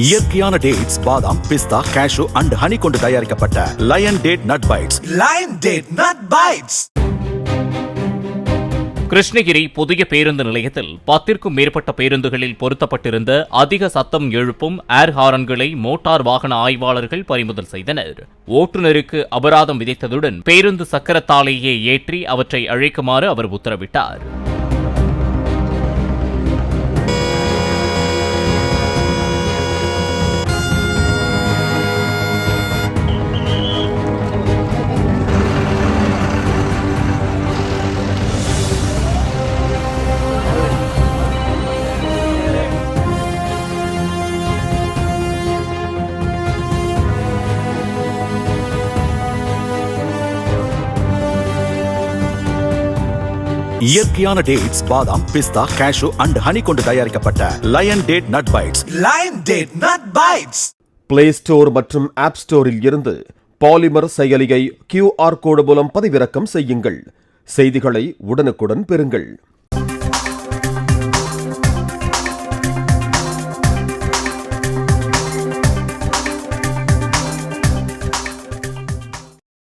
இயற்கையான டேட்ஸ், பாதாம், பிஸ்தா, cash and honey கொண்டு தயாரிக்கப்பட்ட lion date nut bites. Lion date nut bites. Krishnagiri புதிய பேருந்து நிலையத்தில் 10க்கும் மேற்பட்ட பேருந்துகளில் பொருத்தப்பட்டிருந்த அதிக சத்தம் எழுப்பும் ஏர் ஹாரன்களை மோட்டார் வாகன ஆய்வாளர்கள் பறிமுதல் செய்தனர். ஓட்டுநருக்கு அபராதம் விதித்ததுடன் பேருந்து சக்கரத்தாலேயே ஏற்றி அவற்றை அழைக்குமாறு அவர் உத்தரவிட்டார். இயற்கையான டேட்ஸ், பாதாம், பிஸ்தா, கேஷு அண்ட் ஹனி கொண்டு தயாரிக்கப்பட்ட lion date nut bites. Lion date nut bites. Play store மற்றும் ஆப் ஸ்டோரில் இருந்து பாலிமர் செயலியை QR கோடு மூலம் பதிவிறக்கம் செய்யுங்கள். செய்திகளை உடனுக்குடன் பெறுங்கள்.